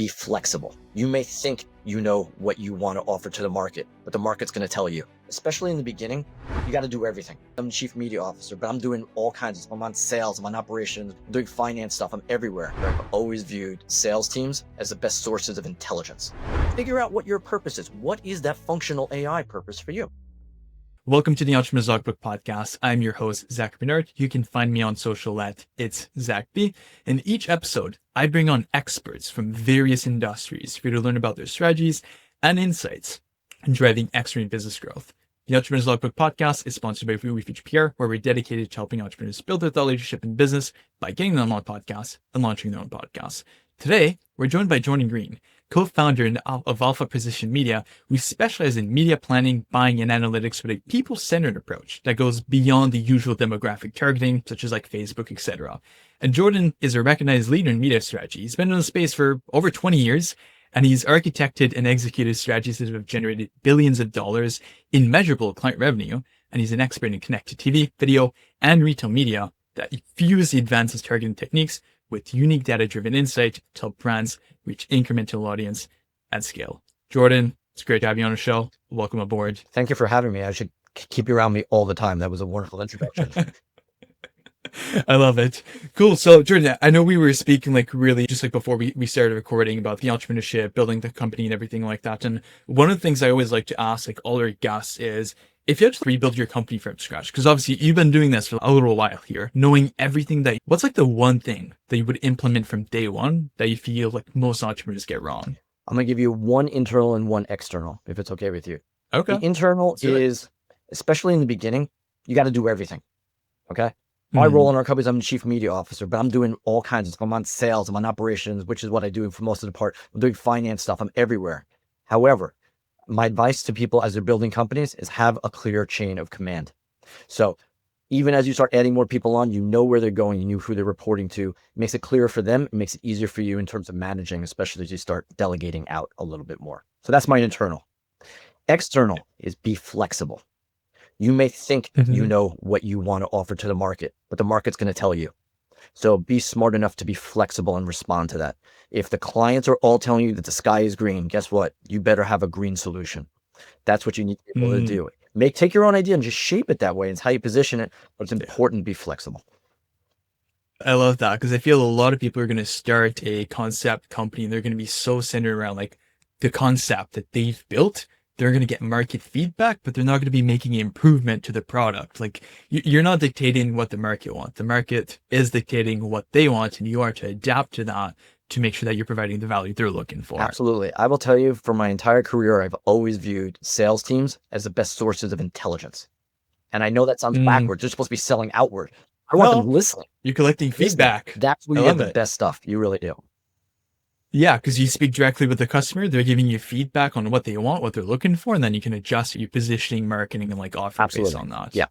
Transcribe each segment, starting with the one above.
be flexible. You may think you know what you want to offer to the market, but the market's going to tell you. Especially in the beginning, you got to do everything. I'm the chief media officer, but I'm doing all kinds of stuff. I'm on sales, I'm on operations, I'm doing finance stuff, I'm everywhere. I've always viewed sales teams as the best sources of intelligence. Figure out what your purpose is. What is that functional AI purpose for you? Welcome to the Entrepreneur's Logbook Podcast. I'm your host, Zach Bernard. You can find me on social at It's Zach B. In each episode, I bring on experts from various industries for you to learn about their strategies and insights in driving excellent business growth. The Entrepreneur's Logbook Podcast is sponsored by WeFeature PR, where we're dedicated to helping entrepreneurs build their thought leadership in business by getting them on podcasts and launching their own podcasts. Today, we're joined by Greene, co-founder of Alpha Precision Media. We specialize in media planning, buying, and analytics with a people-centered approach that goes beyond the usual demographic targeting, such as like Facebook, etc. And Jordan is a recognized leader in media strategy. He's been in the space for over 20 years, and he's architected and executed strategies that have generated billions of dollars in measurable client revenue. And he's an expert in connected TV, video, and retail media that fuse the advanced targeting techniques with unique data-driven insight to help brands reach incremental audience at scale. Jordan, it's great to have you on the show. Welcome aboard. Thank you for having me. I should keep you around me all the time. That was a wonderful introduction. I love it. Cool. So Jordan, I know we were speaking like really just like before we started recording about the entrepreneurship, building the company and everything like that. And one of the things I always like to ask like all our guests is, if you had to rebuild your company from scratch, because obviously you've been doing this for a little while here, knowing everything what's like the one thing that you would implement from day one that you feel like most entrepreneurs get wrong? I'm going to give you one internal and one external, if it's okay with you. Okay. The internal is, especially in the beginning, you got to do everything. Okay. My role in our company is I'm the chief media officer, but I'm doing all kinds of stuff. I'm on sales, I'm on operations, which is what I do for most of the part. I'm doing finance stuff. I'm everywhere. However, my advice to people as they're building companies is have a clear chain of command. So even as you start adding more people on, you know where they're going, you know who they're reporting to. It makes it clearer for them. It makes it easier for you in terms of managing, especially as you start delegating out a little bit more. So that's my internal. External is be flexible. You may think you know what you want to offer to the market, but the market's going to tell you. So be smart enough to be flexible and respond to that. If the clients are all telling you that the sky is green, guess what? You better have a green solution. That's what you need to be able to do. Take your own idea and just shape it that way. It's how you position it, but it's important to be flexible. I love that because I feel a lot of people are going to start a concept company and they're going to be so centered around like the concept that they've built. They're going to get market feedback, but they're not going to be making an improvement to the product. Like you're not dictating what the market wants. The market is dictating what they want, and you are to adapt to that to make sure that you're providing the value they're looking for. Absolutely. I will tell you, for my entire career, I've always viewed sales teams as the best sources of intelligence. And I know that sounds backwards. They're supposed to be selling outward. I want them listening. You're collecting feedback. That's where you get the best stuff. You really do. Yeah, because you speak directly with the customer. They're giving you feedback on what they want, what they're looking for, and then you can adjust your positioning, marketing, and like offer based on that. Yeah.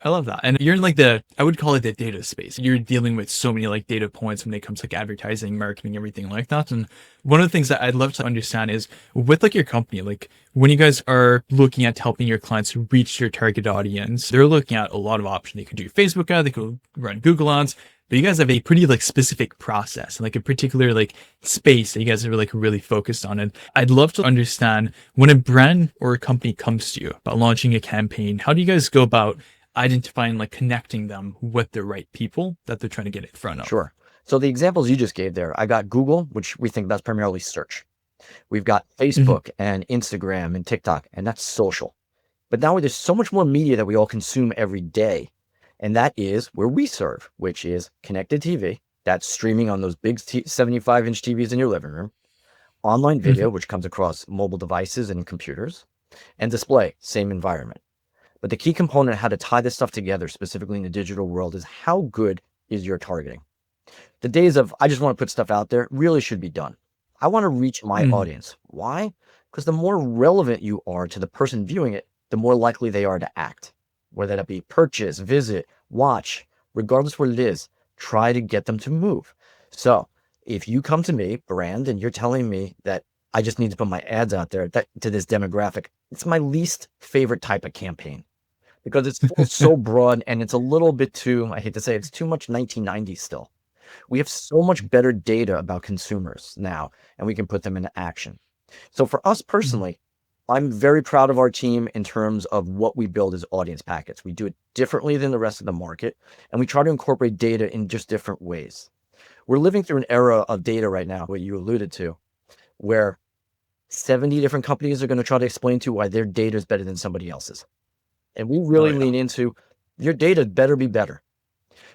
I love that. And you're in like I would call it the data space. You're dealing with so many like data points when it comes to like advertising, marketing, everything like that. And one of the things that I'd love to understand is with like your company, like when you guys are looking at helping your clients reach your target audience, they're looking at a lot of options. They could do Facebook ads, they could run Google ads, but you guys have a pretty like specific process and like a particular like space that you guys are like really focused on. And I'd love to understand when a brand or a company comes to you about launching a campaign, how do you guys go about identifying, like connecting them with the right people that they're trying to get in front of? Sure. So the examples you just gave there, I got Google, which we think that's primarily search. We've got Facebook and Instagram and TikTok, and that's social. But now there's so much more media that we all consume every day. And that is where we serve, which is connected TV. That's streaming on those big 75-inch TVs in your living room. Online video, which comes across mobile devices and computers. And display, same environment. But the key component of how to tie this stuff together, specifically in the digital world, is how good is your targeting? The days of, I just want to put stuff out there, really should be done. I want to reach my audience. Why? Because the more relevant you are to the person viewing it, the more likely they are to act. Whether that be purchase, visit, watch, regardless what it is, try to get them to move. So if you come to me, brand, and you're telling me that I just need to put my ads out there to this demographic, it's my least favorite type of campaign because it's so broad and it's a little bit too, I hate to say, it's too much 1990s still. We have so much better data about consumers now, and we can put them into action. So for us personally, I'm very proud of our team in terms of what we build as audience packets. We do it differently than the rest of the market, and we try to incorporate data in just different ways. We're living through an era of data right now, what you alluded to, where 70 different companies are going to try to explain to you why their data is better than somebody else's. And we really lean into your data better be better.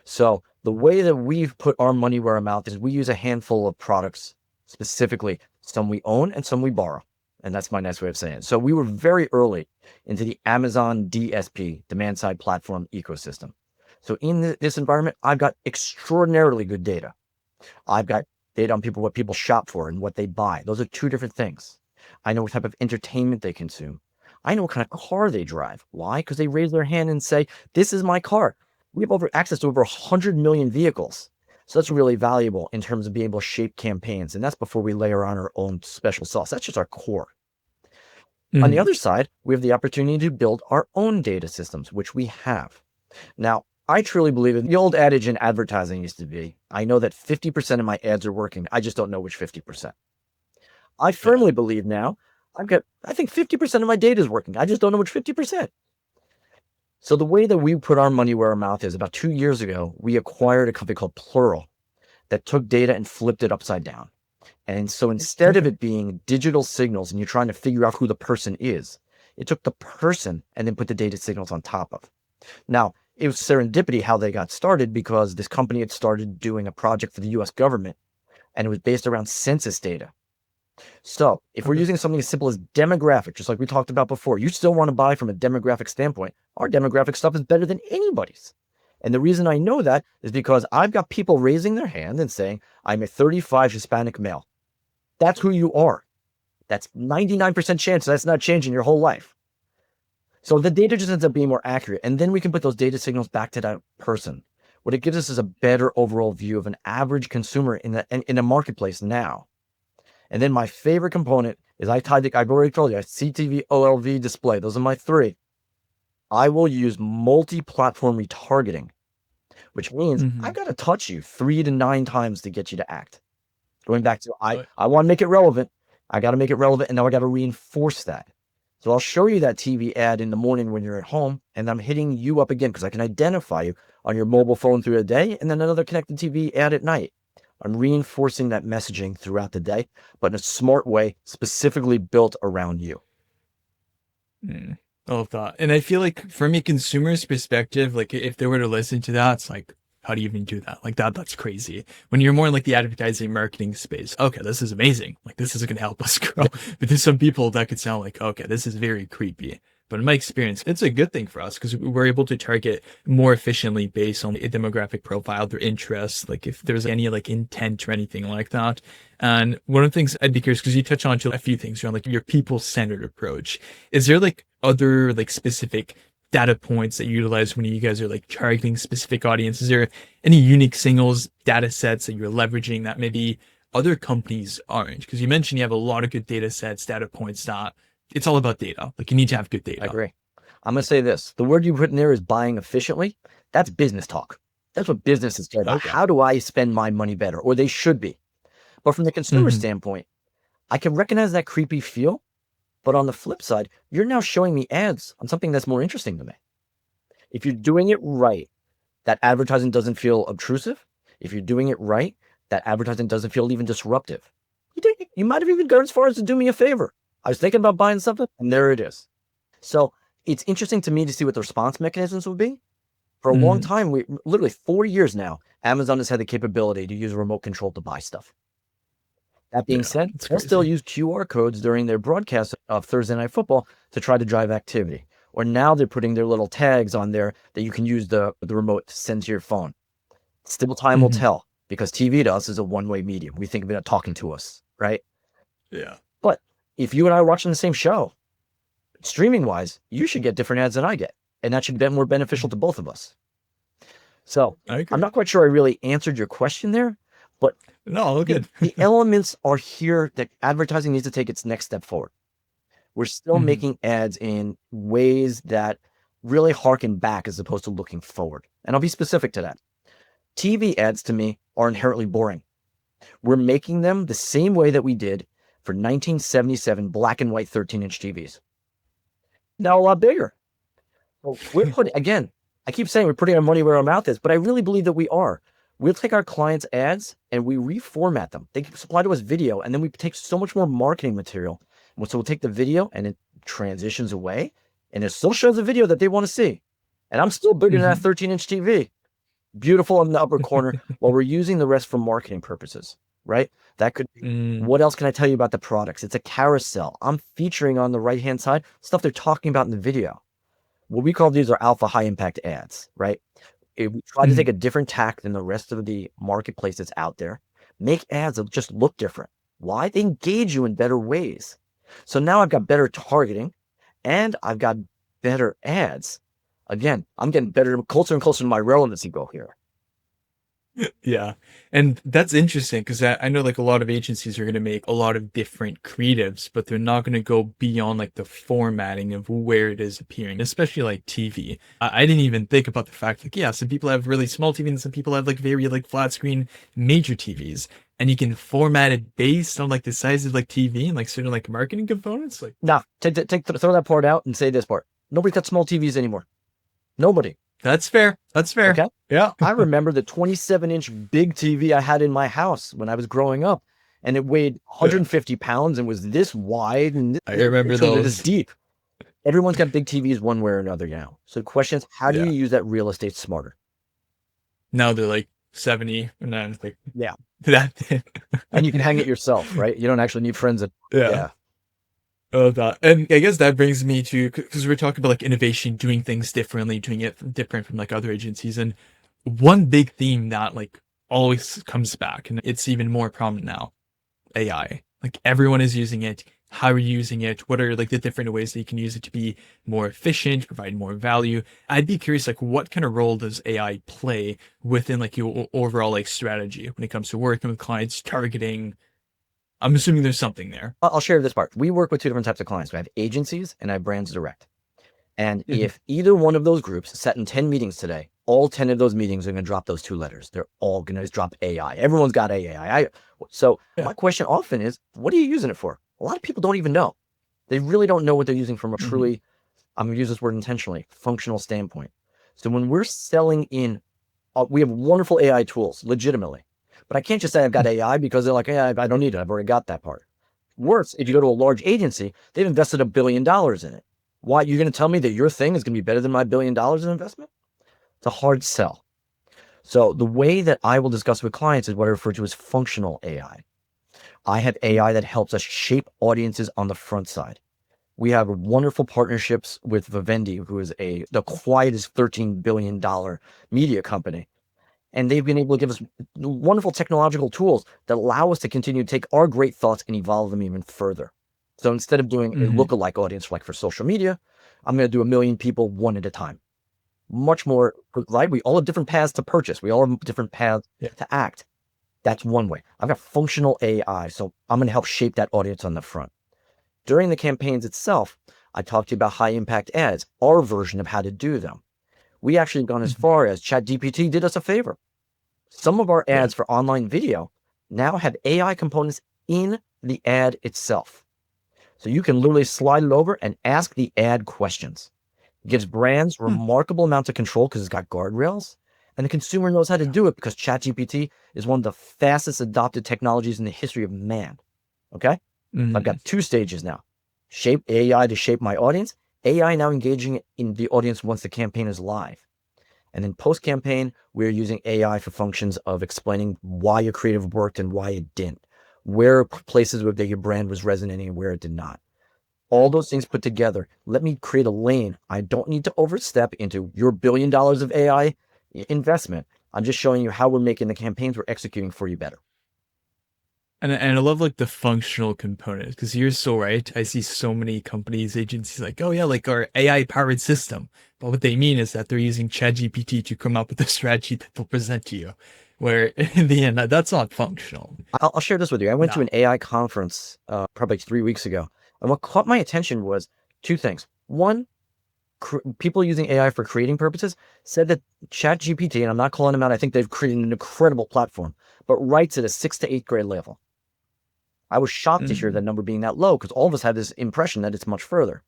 So the way that we've put our money where our mouth is, we use a handful of products specifically. Some we own and some we borrow. And that's my nice way of saying it. So we were very early into the Amazon DSP, demand side platform ecosystem. So in this environment, I've got extraordinarily good data. I've got data on people, what people shop for and what they buy. Those are two different things. I know what type of entertainment they consume. I know what kind of car they drive. Why? Because they raise their hand and say, this is my car. We have access to over 100 million vehicles. So that's really valuable in terms of being able to shape campaigns. And that's before we layer on our own special sauce. That's just our core. On the other side, we have the opportunity to build our own data systems, which we have. Now, I truly believe in the old adage in advertising used to be, I know that 50% of my ads are working. I just don't know which 50%. I firmly believe now, I think 50% of my data is working. I just don't know which 50%. So the way that we put our money where our mouth is, about 2 years ago, we acquired a company called Plural that took data and flipped it upside down. And so instead of it being digital signals and you're trying to figure out who the person is, it took the person and then put the data signals on top of. Now, it was serendipity how they got started because this company had started doing a project for the US government and it was based around census data. So if we're using something as simple as demographic, just like we talked about before, you still want to buy from a demographic standpoint. Our demographic stuff is better than anybody's. And the reason I know that is because I've got people raising their hand and saying, I'm a 35 Hispanic male. That's who you are. That's 99% chance that's not changing your whole life. So the data just ends up being more accurate. And then we can put those data signals back to that person. What it gives us is a better overall view of an average consumer in a marketplace now. And then my favorite component is I've already told you, CTV, OLV, display. Those are my three. I will use multi-platform retargeting, which means I've got to touch you 3 to 9 times to get you to act. Going back to, I want to make it relevant. I got to make it relevant. And now I got to reinforce that. So I'll show you that TV ad in the morning when you're at home, and I'm hitting you up again because I can identify you on your mobile phone through the day and then another connected TV ad at night. I'm reinforcing that messaging throughout the day, but in a smart way, specifically built around you. I love that. And I feel like from a consumer's perspective, like if they were to listen to that, it's like, how do you even do that? Like that's crazy. When you're more in like the advertising marketing space, okay, this is amazing. Like this is going to help us grow. But there's some people that could sound like, okay, this is very creepy. But in my experience, it's a good thing for us because we're able to target more efficiently based on a demographic profile, their interests, like if there's any like intent or anything like that. And one of the things I'd be curious, because you touch on to a few things around like your people-centered approach. Is there like other like specific data points that you utilize when you guys are like targeting specific audiences? Is there any unique signals, data sets that you're leveraging that maybe other companies aren't? Because you mentioned you have a lot of good data sets, data points that it's all about data. Like you need to have good data. I agree. I'm going to say this. The word you put in there is buying efficiently. That's business talk. That's what business is about. Okay. How do I spend my money better? Or they should be. But from the consumer standpoint, I can recognize that creepy feel. But on the flip side, you're now showing me ads on something that's more interesting to me. If you're doing it right, that advertising doesn't feel obtrusive. If you're doing it right, that advertising doesn't feel even disruptive. You might have even gone as far as to do me a favor. I was thinking about buying something, and there it is. So it's interesting to me to see what the response mechanisms will be. For a long time, literally 4 years now, Amazon has had the capability to use remote control to buy stuff. That being said, they'll still use QR codes during their broadcast of Thursday Night Football to try to drive activity. Or now they're putting their little tags on there that you can use the remote to send to your phone. Still time will tell, because TV to us is a one-way medium. We think of it as talking to us, right? Yeah. But if you and I are watching the same show, streaming-wise, you should get different ads than I get. And that should be more beneficial to both of us. So I'm not quite sure I really answered your question there, but no, good. The elements are here that advertising needs to take its next step forward. We're still making ads in ways that really harken back as opposed to looking forward. And I'll be specific to that. TV ads to me are inherently boring. We're making them the same way that we did for 1977 black and white 13-inch TVs. Now a lot bigger. So we're putting, again, I keep saying we're putting our money where our mouth is, but I really believe that we are. We'll take our clients' ads and we reformat them. They supply to us video, and then we take so much more marketing material. So we'll take the video and it transitions away, and it still shows the video that they want to see. And I'm still bigger than that 13-inch TV. Beautiful in the upper corner, while we're using the rest for marketing purposes, right? That could be, what else can I tell you about the products? It's a carousel. I'm featuring on the right-hand side stuff they're talking about in the video. What we call these are alpha high impact ads, right? We try to take a different tack than the rest of the marketplace that's out there. Make ads that just look different. Why? They engage you in better ways. So now I've got better targeting and I've got better ads. Again, I'm getting better, closer and closer to my relevancy goal here. Yeah. And that's interesting because I know like a lot of agencies are going to make a lot of different creatives, but they're not going to go beyond like the formatting of where it is appearing, especially like TV. I didn't even think about the fact like, yeah, some people have really small TVs and some people have like very like flat screen major TVs, and you can format it based on like the size of like TV and like certain like marketing components. Like, now, throw that part out and say this part. Nobody's got small TVs anymore. Nobody. That's fair. That's fair. Okay. Yeah. I remember the 27-inch big TV I had in my house when I was growing up, and it weighed 150 pounds and was this wide and I remember those. This deep. Everyone's got big TVs one way or another now. So the question is, how do you use that real estate smarter? Now they're like 70 and then it's like, yeah, that. And you can hang it yourself, right? You don't actually need friends. Yeah. Oh, that. And I guess that brings me to, because we're talking about like innovation, doing things differently, doing it different from like other agencies. And one big theme that like always comes back, and it's even more prominent now, AI. Like everyone is using it. How are you using it? What are like the different ways that you can use it to be more efficient, provide more value? I'd be curious, like what kind of role does AI play within like your overall like strategy when it comes to working with clients, targeting? I'm assuming there's something there. I'll share this part. We work with two different types of clients. We have agencies and I have brands direct. And if either one of those groups sat in 10 meetings today, all 10 of those meetings are going to drop those two letters. They're all going to drop AI. Everyone's got AI. So my question often is, what are you using it for? A lot of people don't even know. They really don't know what they're using from a truly, I'm going to use this word intentionally, functional standpoint. So when we're selling in, we have wonderful AI tools, legitimately. But I can't just say I've got AI because they're like, yeah, I don't need it. I've already got that part. Worse, if you go to a large agency, they've invested $1 billion in it. Why? You're going to tell me that your thing is going to be better than my $1 billion in investment? It's a hard sell. So the way that I will discuss with clients is what I refer to as functional AI. I have AI that helps us shape audiences on the front side. We have wonderful partnerships with Vivendi, who is the quietest $13 billion media company. And they've been able to give us wonderful technological tools that allow us to continue to take our great thoughts and evolve them even further. So instead of doing a lookalike audience like for social media, I'm going to do 1 million people one at a time. Much more, right? We all have different paths to purchase. We all have different paths to act. That's one way. I've got functional AI, so I'm going to help shape that audience on the front. During the campaigns itself, I talked to you about high impact ads, our version of how to do them. We actually have gone as far as ChatGPT did us a favor. Some of our ads for online video now have AI components in the ad itself. So you can literally slide it over and ask the ad questions. It gives brands remarkable amounts of control because it's got guardrails, and the consumer knows how to do it because ChatGPT is one of the fastest adopted technologies in the history of man. Okay? I've got 2 stages now. Shape AI to shape my audience. AI now engaging in the audience once the campaign is live. And then post-campaign, we're using AI for functions of explaining why your creative worked and why it didn't. Where places where your brand was resonating and where it did not. All those things put together, let me create a lane. I don't need to overstep into your $1 billion of AI investment. I'm just showing you how we're making the campaigns we're executing for you better. And I love like the functional component, because you're so right. I see so many companies, agencies like, oh yeah, like our AI powered system. But what they mean is that they're using ChatGPT to come up with a strategy that they'll present to you, where in the end, that's not functional. I'll share this with you. I went to an AI conference probably 3 weeks ago. And what caught my attention was 2 things. One, people using AI for creating purposes said that ChatGPT, and I'm not calling them out, I think they've created an incredible platform, but writes at a 6th to 8th grade level. I was shocked to hear that number being that low because all of us have this impression that it's much further.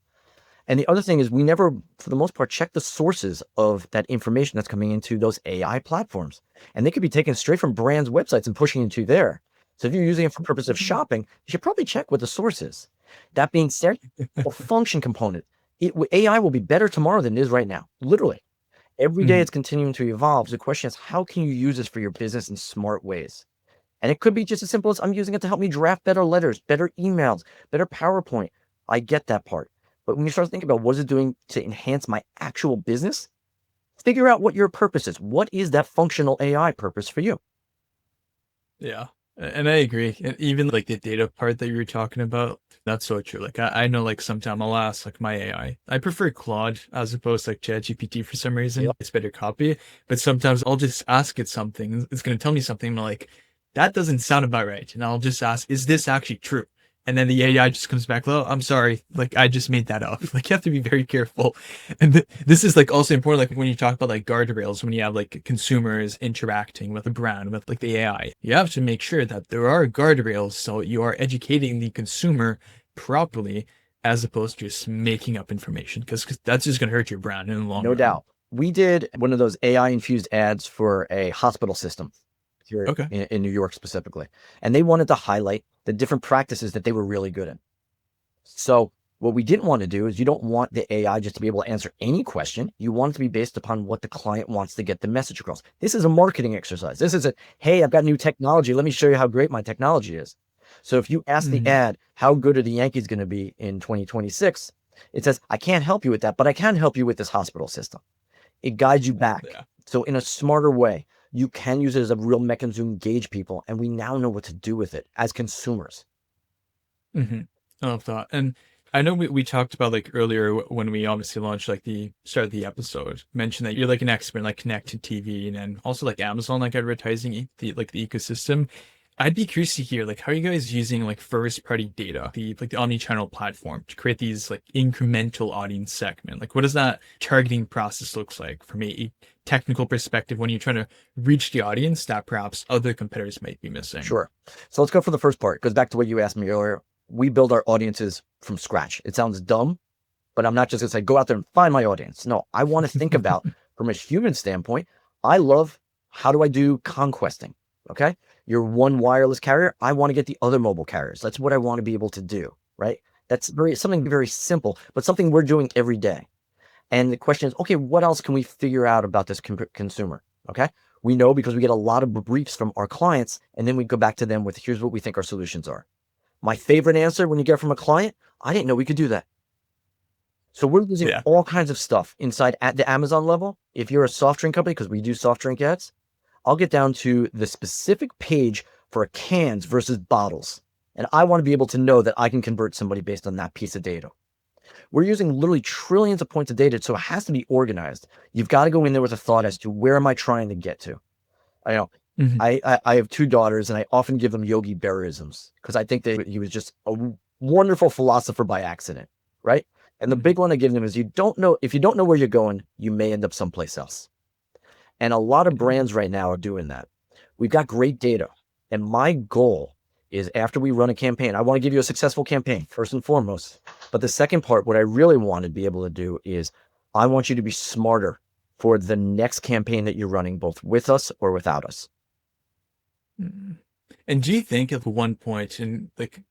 And the other thing is we never, for the most part, check the sources of that information that's coming into those AI platforms. And they could be taken straight from brands' websites and pushing into there. So if you're using it for purpose of shopping, you should probably check what the source is. That being said, the function component, AI will be better tomorrow than it is right now. Literally. Every day it's continuing to evolve. So the question is, how can you use this for your business in smart ways? And it could be just as simple as I'm using it to help me draft better letters, better emails, better PowerPoint. I get that part. But when you start thinking about what is it doing to enhance my actual business, figure out what your purpose is. What is that functional AI purpose for you? Yeah. And I agree. And even like the data part that you were talking about, that's so true. Like I know like sometime I'll ask like my AI. I prefer Claude as opposed to like ChatGPT for some reason. Yep. It's better copy. But sometimes I'll just ask it something. It's gonna tell me something. I'm like, that doesn't sound about right. And I'll just ask, is this actually true? And then the AI just comes back, oh, I'm sorry. Like, I just made that up. Like, you have to be very careful. And this is like also important, like when you talk about like guardrails, when you have like consumers interacting with a brand, with like the AI, you have to make sure that there are guardrails. So you are educating the consumer properly as opposed to just making up information because that's just going to hurt your brand in the long No run. doubt. We did one of those AI infused ads for a hospital system here Okay. in New York specifically. And they wanted to highlight the different practices that they were really good at. So what we didn't want to do is you don't want the AI just to be able to answer any question. You want it to be based upon what the client wants to get the message across. This is a marketing exercise. This is a, hey, I've got new technology. Let me show you how great my technology is. So if you ask the ad, how good are the Yankees going to be in 2026? It says, I can't help you with that, but I can help you with this hospital system. It guides you back. Yeah. So in a smarter way, you can use it as a real mechanism to engage people. And we now know what to do with it as consumers. I love that. And I know we talked about like earlier when we obviously launched like the start of the episode, mentioned that you're like an expert in like connected TV and then also like Amazon, like advertising, the like the ecosystem. I'd be curious to hear like how are you guys using like first party data, the like the omni-channel platform to create these like incremental audience segment? Like what does that targeting process looks like from a technical perspective when you're trying to reach the audience that perhaps other competitors might be missing? Sure. So let's go for the first part. It goes back to what you asked me earlier. We build our audiences from scratch. It sounds dumb, but I'm not just gonna say, go out there and find my audience. No, I want to think about from a human standpoint. I love, how do I do conquesting? Okay. You're one wireless carrier. I want to get the other mobile carriers. That's what I want to be able to do. Right. That's something very simple, but something we're doing every day. And the question is, okay, what else can we figure out about this consumer? Okay. We know because we get a lot of briefs from our clients, and then we go back to them with, here's what we think our solutions are. My favorite answer when you get from a client, I didn't know we could do that. So we're using all kinds of stuff inside at the Amazon level. If you're a soft drink company, because we do soft drink ads, I'll get down to the specific page for cans versus bottles. And I want to be able to know that I can convert somebody based on that piece of data. We're using literally trillions of points of data, so it has to be organized. You've got to go in there with a thought as to where am I trying to get to? I know I have 2 daughters, and I often give them Yogi Berraisms because I think that he was just a wonderful philosopher by accident, right? And the big one I give them is, if you don't know where you're going, you may end up someplace else. And a lot of brands right now are doing that. We've got great data. And my goal is, after we run a campaign, I want to give you a successful campaign first and foremost. But the second part, what I really want to be able to do is, I want you to be smarter for the next campaign that you're running, both with us or without us. And do you think at one point, and like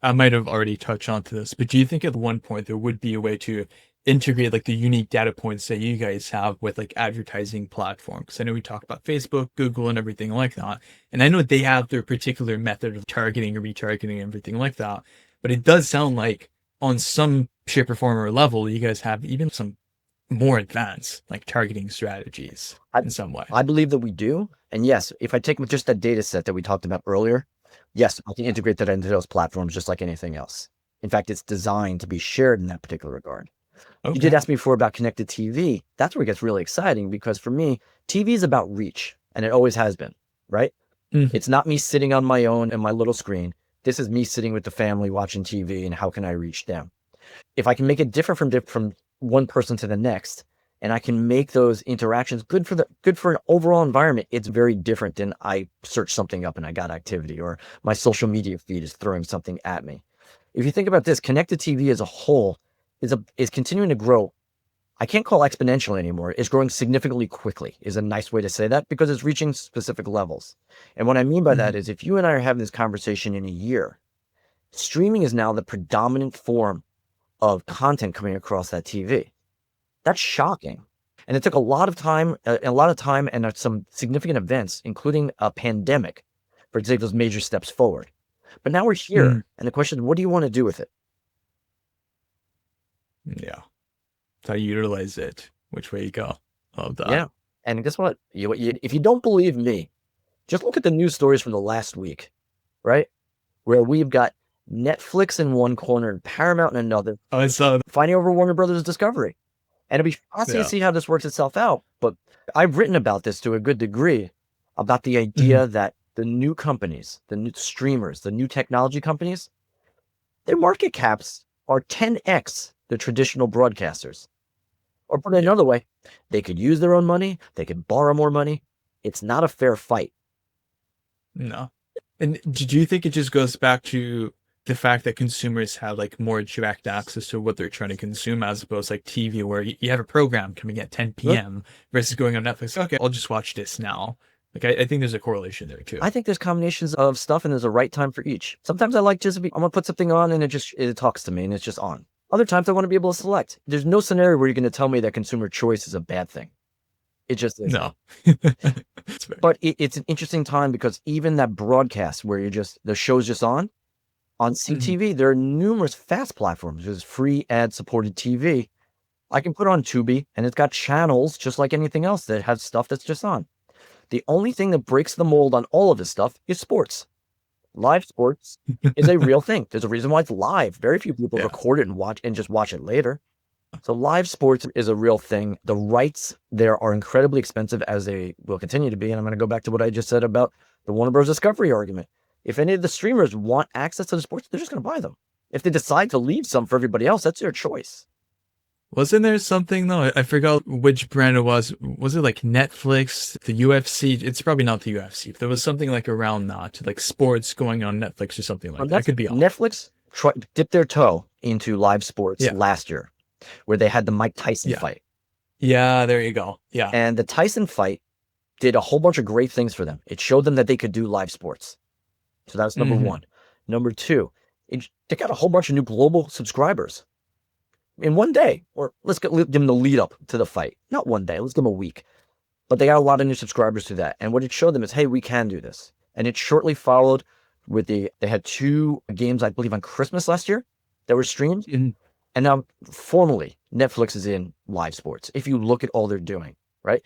I might have already touched on to this, but do you think at one point there would be a way to integrate like the unique data points that you guys have with like advertising platforms? Because I know we talk about Facebook, Google, and everything like that. And I know they have their particular method of targeting or retargeting and everything like that. But it does sound like on some shape or form or level, you guys have even some more advanced like targeting strategies in some way. I believe that we do. And yes, if I take just that data set that we talked about earlier, yes, I can integrate that into those platforms just like anything else. In fact, it's designed to be shared in that particular regard. You did ask me before about connected TV. That's where it gets really exciting, because for me, TV is about reach, and it always has been, right? It's not me sitting on my own and my little screen. This is me sitting with the family watching TV, and how can I reach them? If I can make it different from one person to the next, and I can make those interactions good for an overall environment. It's very different than I search something up and I got activity, or my social media feed is throwing something at me. If you think about this, connected TV as a whole is continuing to grow. I can't call exponentially anymore. It's growing significantly quickly is a nice way to say that, because it's reaching specific levels. And what I mean by that is, if you and I are having this conversation in a year, streaming is now the predominant form of content coming across that TV. That's shocking. And it took a lot of time and some significant events, including a pandemic, for to take those major steps forward. But now we're here. And the question is, what do you want to do with it? Yeah. How you utilize it, which way you go. Love that. Yeah. And guess what? If you don't believe me, just look at the news stories from the last week, right? Where we've got Netflix in one corner and Paramount in another, Oh, I saw that. fighting over Warner Brothers Discovery. And it'll be fascinating to see how this works itself out. But I've written about this to a good degree, about the idea that the new companies, the new streamers, the new technology companies, their market caps are 10x the traditional broadcasters. Or put it another way, they could use their own money, they could borrow more money. It's not a fair fight. No. And do you think it just goes back to the fact that consumers have like more direct access to what they're trying to consume, as opposed to like TV, where you have a program coming at 10 p.m. versus going on Netflix? Okay, I'll just watch this now. Like, I think there's a correlation there too. I think there's combinations of stuff, and there's a right time for each. Sometimes I like just I'm gonna put something on and it talks to me and it's just on. Other times I want to be able to select. There's no scenario where you're going to tell me that consumer choice is a bad thing. It just is. No. But it's an interesting time, because even that broadcast where the show's just on CTV, there are numerous FAST platforms. There's free ad-supported TV. I can put on Tubi, and it's got channels just like anything else that has stuff that's just on. The only thing that breaks the mold on all of this stuff is sports. Live sports is a real thing. There's a reason why it's live. Very few people record it and just watch it later. So live sports is a real thing. The rights there are incredibly expensive, as they will continue to be. And I'm going to go back to what I just said about the Warner Bros. Discovery argument. If any of the streamers want access to the sports, they're just going to buy them. If they decide to leave some for everybody else, that's their choice. Wasn't there something though? I forgot which brand it was. Was it like Netflix, the UFC? It's probably not the UFC. If there was something like around that, like sports going on Netflix or something like that. That could be off. Netflix dipped their toe into live sports last year, where they had the Mike Tyson fight. Yeah, there you go. Yeah. And the Tyson fight did a whole bunch of great things for them. It showed them that they could do live sports. So that was number one. Number two, they got a whole bunch of new global subscribers in one day. Or let's give them the lead up to the fight. Not one day, let's give them a week. But they got a lot of new subscribers through that. And what it showed them is, hey, we can do this. And it shortly followed with they had 2 games, I believe, on Christmas last year that were streamed. And now formally, Netflix is in live sports. If you look at all they're doing, right?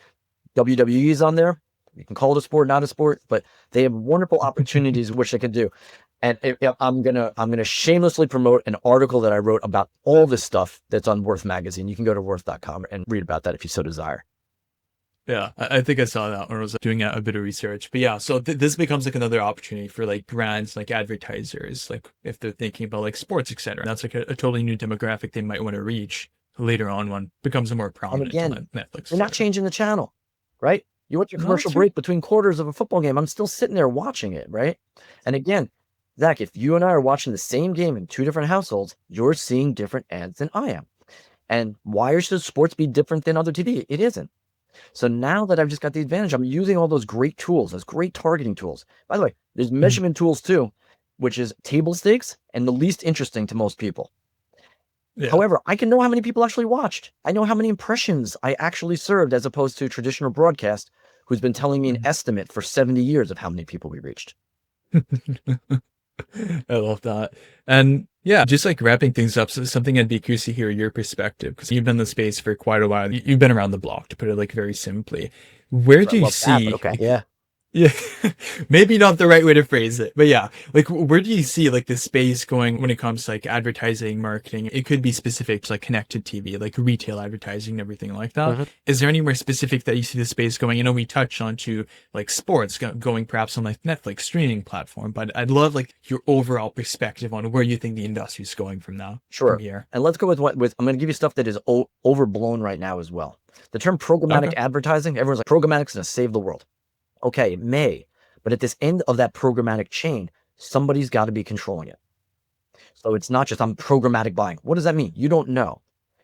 WWE is on there. You can call it a sport, not a sport, but they have wonderful opportunities which they can do. And I'm gonna shamelessly promote an article that I wrote about all this stuff that's on Worth magazine. You can go to worth.com and read about that if you so desire. Yeah, I think I saw that when I was doing a bit of research. But yeah, so this becomes like another opportunity for like brands, like advertisers, like if they're thinking about like sports, etc. That's like a totally new demographic they might want to reach later on when it becomes a more prominent on Netflix. They're not changing the channel, right? You want your commercial break between quarters of a football game. I'm still sitting there watching it, right? And again, Zach, if you and I are watching the same game in 2 different households, you're seeing different ads than I am. And why should sports be different than other TV? It isn't. So now that I've just got the advantage, I'm using all those great tools, those great targeting tools. By the way, there's measurement tools too, which is table stakes and the least interesting to most people. Yeah. However, I can know how many people actually watched. I know how many impressions I actually served, as opposed to traditional broadcast, who's been telling me an estimate for 70 years of how many people we reached. I love that. And yeah, just like wrapping things up, so something I'd be curious to hear your perspective, because you've been in the space for quite a while. You've been around the block, to put it like very simply. Where do you see? Okay. Yeah, maybe not the right way to phrase it, but yeah, like where do you see like the space going when it comes to like advertising, marketing? It could be specific to like connected TV, like retail advertising and everything like that. Mhm. Is there anywhere specific that you see the space going? We touched on to like sports going perhaps on like Netflix streaming platform, but I'd love like your overall perspective on where you think the industry is going from now, from Sure. here. And let's go with I'm going to give you stuff that is overblown right now as well. The term programmatic Okay. advertising, everyone's like, programmatic's going to save the world. Okay, it may, but at this end of that programmatic chain, somebody's got to be controlling it. So it's not just I'm programmatic buying. What does that mean? You don't know.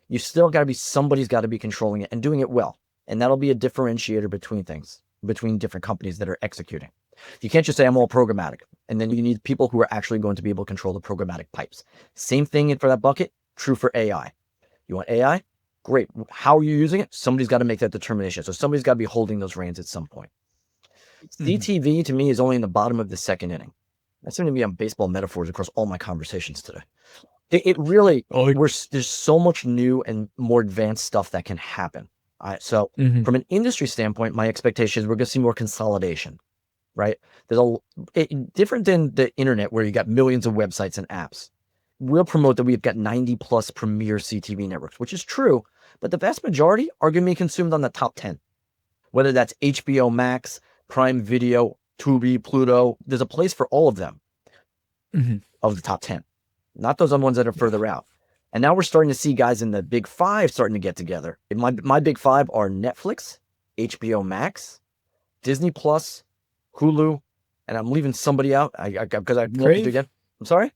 You still got to be, somebody's got to be controlling it and doing it well. And that'll be a differentiator between things, between different companies that are executing. You can't just say I'm all programmatic. And then you need people who are actually going to be able to control the programmatic pipes. Same thing for that bucket, true for AI. You want AI? Great. How are you using it? Somebody's got to make that determination. So somebody's got to be holding those reins at some point. Mhm. CTV to me is only in the bottom of the second inning. That seems to be on baseball metaphors across all my conversations today. It really, Oh, there's so much new and more advanced stuff that can happen. So mhm. from an industry standpoint, my expectation is we're going to see more consolidation, right? Different than the internet where you got millions of websites and apps. We'll promote that we've got 90 plus premier CTV networks, which is true, but the vast majority are going to be consumed on the top 10, whether that's HBO Max, Prime Video, Tubi, Pluto. There's a place for all of them Mhm. of the top 10, not those other ones that are Yeah. further out. And now we're starting to see guys in the big five starting to get together. My big five are Netflix, HBO Max, Disney Plus, Hulu, and I'm leaving somebody out because I won't do it Crave, again. I'm sorry.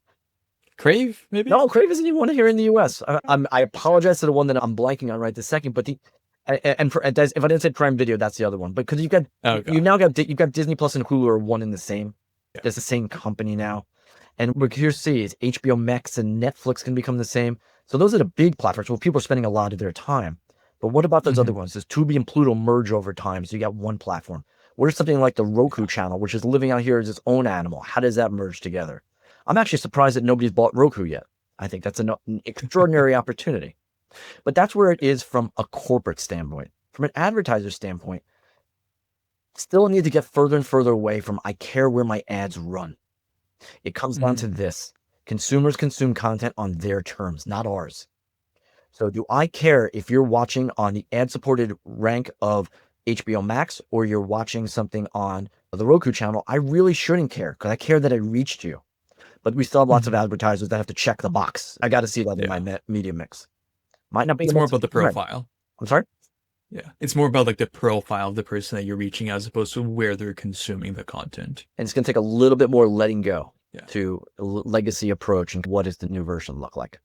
Crave, maybe. No, Crave isn't even one here in the U.S. I apologize to the one that I'm blanking on right this second, but if I didn't say Prime Video, that's the other one. But because Okay. you've got Disney Plus and Hulu are one in the same. Yeah. It's the same company now. And we're curious to see, is HBO Max and Netflix going to become the same? So those are the big platforms where people are spending a lot of their time. But what about those other Mhm. ones? Does Tubi and Pluto merge over time? So you got one platform. What is something like the Roku channel, which is living out here as its own animal? How does that merge together? I'm actually surprised that nobody's bought Roku yet. I think that's an extraordinary opportunity. But that's where it is from a corporate standpoint. From an advertiser standpoint, still need to get further and further away from I care where my ads run. It comes down to Mhm. this. Consumers consume content on their terms, not ours. So do I care if you're watching on the ad-supported rank of HBO Max or you're watching something on the Roku channel? I really shouldn't care because I care that I reached you. But we still have lots of Mhm. advertisers that have to check the box. I got to see that in Yeah. my media mix. Might not be the It's more most. about the Go ahead. profile. I'm sorry? Yeah. It's more about like the profile of the person that you're reaching as opposed to where they're consuming the content. And it's going to take a little bit more letting go Yeah. to a legacy approach and what does the new version look like.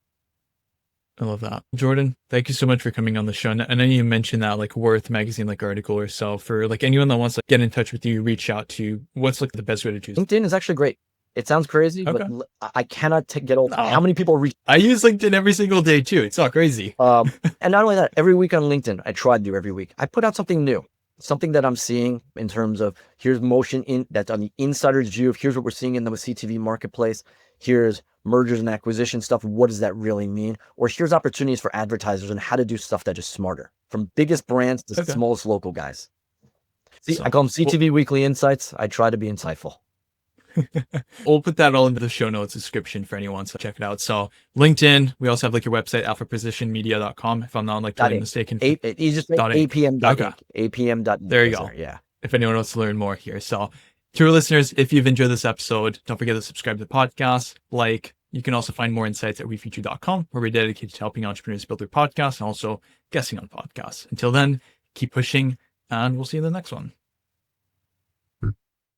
I love that. Jordan, thank you so much for coming on the show. And I know you mentioned that like Worth magazine like article or so for like anyone that wants to get in touch with you, reach out to you, what's like the best way to choose? LinkedIn is actually great. It sounds crazy, but Okay. I cannot get over how No, many people reach. I use LinkedIn every single day too. It's not crazy. And not only that, every week on LinkedIn, I try to do every week. I put out something new, something that I'm seeing in terms of here's motion in that's on the insider's view of here's what we're seeing in the CTV marketplace. Here's mergers and acquisition stuff. What does that really mean? Or here's opportunities for advertisers and how to do stuff that is smarter, from biggest brands to Okay. smallest local guys. See, I So call them CTV Weekly Insights. I try to be insightful. we'll put that all into the show notes description for anyone. So check it out. So LinkedIn, we also have like your website, alphapositionmedia.com, if I'm not like totally mistaken. You just Dot Inc. APM. Okay. APM. There you go. Yeah. If anyone wants to learn more here. So to our listeners, if you've enjoyed this episode, don't forget to subscribe to the podcast. You can also find more insights at WeFeature.com, where we're dedicated to helping entrepreneurs build their podcasts and also guessing on podcasts. Until then, keep pushing, and we'll see you in the next one.